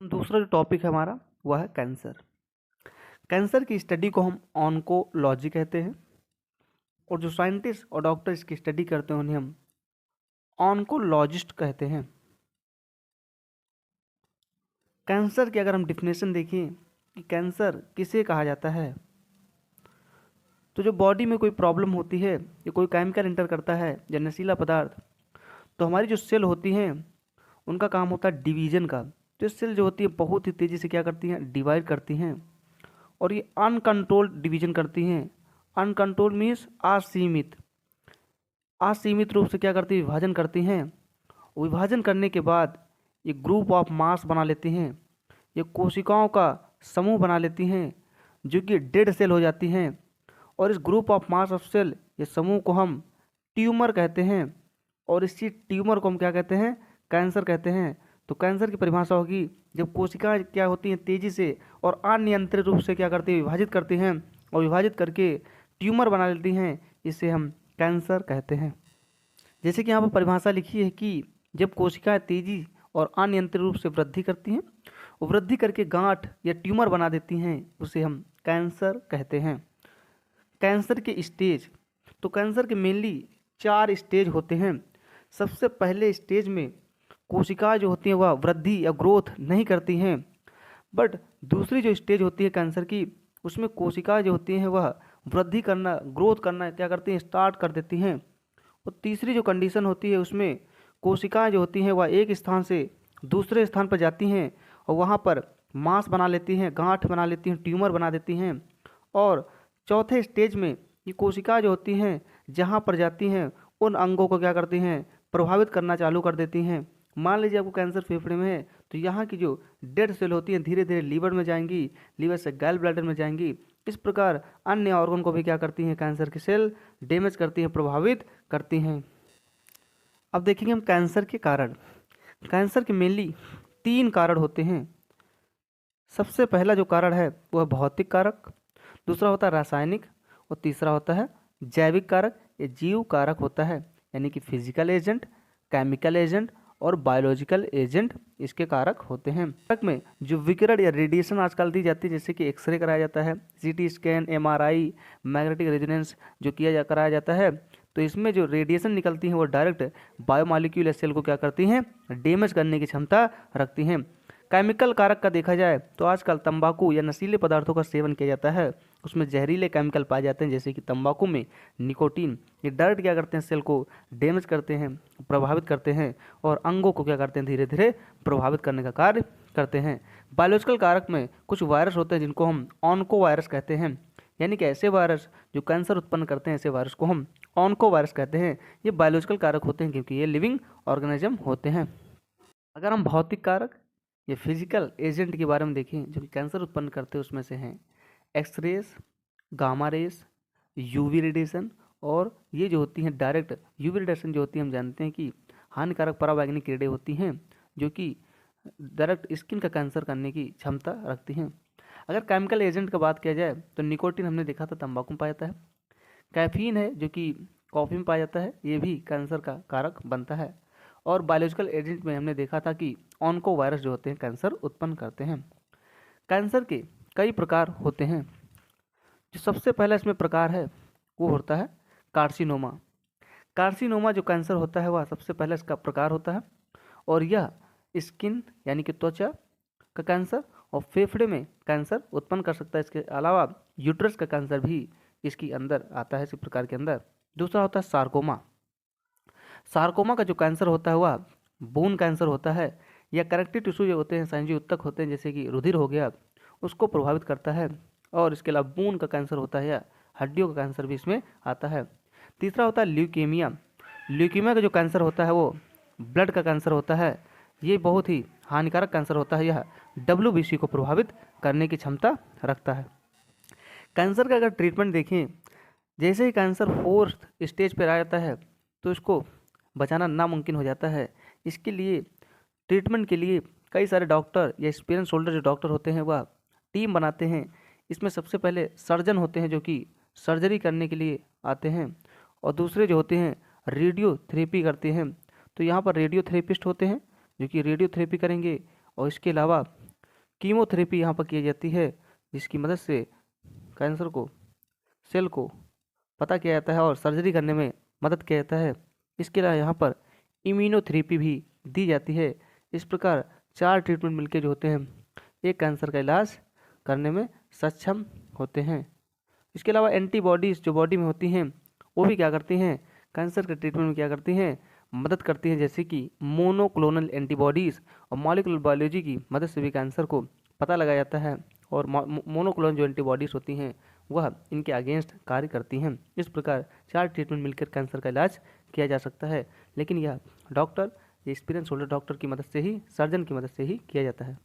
दूसरा जो टॉपिक है हमारा वह है कैंसर। कैंसर की स्टडी को हम ऑन्कोलॉजी कहते हैं और जो साइंटिस्ट और डॉक्टर इसकी स्टडी करते हैं उन्हें हम ऑन्कोलॉजिस्ट कहते हैं। कैंसर की अगर हम डिफिनेशन देखें कि कैंसर किसे कहा जाता है, तो जो बॉडी में कोई प्रॉब्लम होती है या कोई केमिकल इंटर करता है या नशीला पदार्थ, तो हमारी जो सेल होती हैं उनका काम होता है डिवीजन का। तो ये सेल जो होती है बहुत ही तेज़ी से क्या करती हैं, डिवाइड करती हैं और ये अनकंट्रोल्ड डिवीजन करती हैं। अनकंट्रोल्ड मीन्स असीमित, असीमित रूप से क्या करती है, विभाजन करती हैं। विभाजन करने के बाद ये ग्रुप ऑफ मास बना लेती हैं, ये कोशिकाओं का समूह बना लेती हैं जो कि डेड सेल हो जाती हैं। और इस group of mass of cell, ये समूह को हम ट्यूमर कहते हैं और इसी ट्यूमर को हम क्या कहते हैं, कैंसर कहते हैं। तो कैंसर की परिभाषा होगी जब कोशिकाएं क्या होती हैं, तेजी से और अनियंत्रित रूप से क्या करती है, विभाजित करती हैं और विभाजित करके ट्यूमर बना लेती हैं, इसे हम कैंसर कहते हैं। जैसे कि यहाँ पर परिभाषा लिखी है कि जब कोशिकाएं तेजी और अनियंत्रित रूप से वृद्धि करती हैं, वृद्धि करके गांठ या ट्यूमर बना देती हैं, उसे हम कैंसर कहते हैं। कैंसर के स्टेज, तो कैंसर के मेनली 4 स्टेज होते हैं। सबसे पहले स्टेज में कोशिकाएं जो होती हैं वह वृद्धि या ग्रोथ नहीं करती हैं, बट दूसरी जो स्टेज होती है कैंसर की, उसमें कोशिकाएं जो होती हैं वह वृद्धि करना, ग्रोथ करना क्या करती हैं, स्टार्ट कर देती हैं। और तीसरी जो कंडीशन होती है उसमें कोशिकाएं जो होती हैं वह एक स्थान से दूसरे स्थान पर जाती हैं और वहाँ पर मांस बना लेती हैं, गांठ बना लेती हैं, ट्यूमर बना देती हैं। और चौथे स्टेज में ये कोशिकाएं जो होती हैं जहाँ पर जाती हैं उन अंगों को क्या करती हैं, प्रभावित करना चालू कर देती हैं। मान लीजिए आपको कैंसर फेफड़े में है, तो यहाँ की जो डेड सेल होती हैं धीरे धीरे लीवर में जाएंगी, लीवर से गैल ब्लैडर में जाएंगी। इस प्रकार अन्य ऑर्गन को भी क्या करती हैं, कैंसर की सेल डैमेज करती हैं, प्रभावित करती हैं। अब देखेंगे हम कैंसर के कारण। कैंसर के मेनली 3 कारण होते हैं। सबसे पहला जो कारण है वह भौतिक कारक, दूसरा होता है रासायनिक और तीसरा होता है जैविक कारक या जीव कारक होता है, यानी कि फिजिकल एजेंट, केमिकल एजेंट और बायोलॉजिकल एजेंट इसके कारक होते हैं। कारक में जो विकिरण या रेडिएशन आजकल दी जाती है, जैसे कि एक्सरे कराया जाता है, CT scan, MRI, magnetic resonance जो कराया जाता है, तो इसमें जो रेडिएशन निकलती हैं वो डायरेक्ट बायोमॉलिक्यूल या सेल को क्या करती हैं, डैमेज करने की क्षमता रखती हैं। केमिकल कारक का देखा जाए तो आजकल तंबाकू या नशीले पदार्थों का सेवन किया जाता है, उसमें जहरीले केमिकल पाए जाते हैं, जैसे कि तंबाकू में निकोटीन। ये डायरेक्ट क्या करते हैं, सेल को डैमेज करते हैं, प्रभावित करते हैं और अंगों को क्या करते हैं, धीरे धीरे प्रभावित करने का कार्य करते हैं। बायोलॉजिकल कारक में कुछ वायरस होते हैं जिनको हम ऑन्को वायरस कहते हैं, यानी कि ऐसे वायरस जो कैंसर उत्पन्न करते हैं, ऐसे वायरस को हम ऑन्को वायरस कहते हैं। ये बायोलॉजिकल कारक होते हैं क्योंकि ये लिविंग ऑर्गेनिज्म होते हैं। अगर हम भौतिक कारक या फिजिकल एजेंट के बारे में देखें जो कि कैंसर उत्पन्न करते हैं, उसमें से हैं X rays, gamma rays, UV radiation. और ये जो होती हैं डायरेक्ट यूवी रेडिएशन जो होती है, हम जानते हैं कि हानिकारक पराबैंगनी किरणें होती हैं जो कि डायरेक्ट स्किन का कैंसर करने की क्षमता रखती हैं। अगर केमिकल एजेंट का बात किया जाए तो निकोटीन हमने देखा था तंबाकू में पाया जाता है, कैफीन है जो कि कॉफ़ी में पाया जाता है, ये भी कैंसर का कारक बनता है। और बायोलॉजिकल एजेंट में हमने देखा था कि ऑन्को वायरस जो होते हैं कैंसर उत्पन्न करते हैं। कैंसर के कई प्रकार होते हैं। जो सबसे पहला इसमें प्रकार है वो होता है कार्सिनोमा। कार्सिनोमा जो कैंसर होता है वह सबसे पहला इसका प्रकार होता है और यह स्किन यानी कि त्वचा का कैंसर और फेफड़े में कैंसर उत्पन्न कर सकता है। इसके अलावा यूट्रस का कैंसर भी इसके अंदर आता है, इसी प्रकार के अंदर। दूसरा होता है सार्कोमा। सार्कोमा का जो कैंसर होता है वह बोन कैंसर होता है या कनेक्टिव टिश्यू जो होते हैं, संजीव उत्तक होते हैं, जैसे कि रुधिर हो गया, उसको प्रभावित करता है। और इसके अलावा बोन का कैंसर होता है या हड्डियों का कैंसर भी इसमें आता है। तीसरा होता है ल्यूकेमिया। ल्यूकेमिया का जो कैंसर होता है वो ब्लड का कैंसर होता है। ये बहुत ही हानिकारक कैंसर होता है, यह WBC को प्रभावित करने की क्षमता रखता है। कैंसर का अगर ट्रीटमेंट देखें, जैसे ही कैंसर 4th स्टेज पर आ जाता है तो इसको बचाना नामुमकिन हो जाता है। इसके लिए ट्रीटमेंट के लिए कई सारे डॉक्टर या एक्सपीरियंस होल्डर जो डॉक्टर होते हैं वह टीम बनाते हैं। इसमें सबसे पहले सर्जन होते हैं जो कि सर्जरी करने के लिए आते हैं और दूसरे जो होते हैं रेडियोथेरेपी करते हैं। तो यहाँ पर रेडियोथेरेपिस्ट होते हैं जो कि रेडियोथेरेपी करेंगे और इसके अलावा कीमोथेरेपी यहाँ पर की जाती है, जिसकी मदद से कैंसर को सेल को पता किया जाता है और सर्जरी करने में मदद किया जाता है। इसके अलावा यहाँ पर इम्यूनोथेरेपी भी दी जाती है। इस प्रकार 4 ट्रीटमेंट मिलकर जो होते हैं एक कैंसर का इलाज करने में सक्षम होते हैं। इसके अलावा एंटीबॉडीज़ जो बॉडी में होती हैं वो भी क्या करती हैं, कैंसर के ट्रीटमेंट में क्या करती हैं, मदद करती हैं। जैसे कि मोनोक्लोनल एंटीबॉडीज़ और मॉलिक्यूलर बायोलॉजी की मदद से भी कैंसर को पता लगाया जाता है और मोनोक्लोनल जो एंटीबॉडीज़ होती हैं वह इनके अगेंस्ट कार्य करती हैं। इस प्रकार 4 ट्रीटमेंट मिलकर कैंसर का इलाज किया जा सकता है, लेकिन यह डॉक्टर, एक्सपीरियंस होल्डर डॉक्टर की मदद से ही, सर्जन की मदद से ही किया जाता है।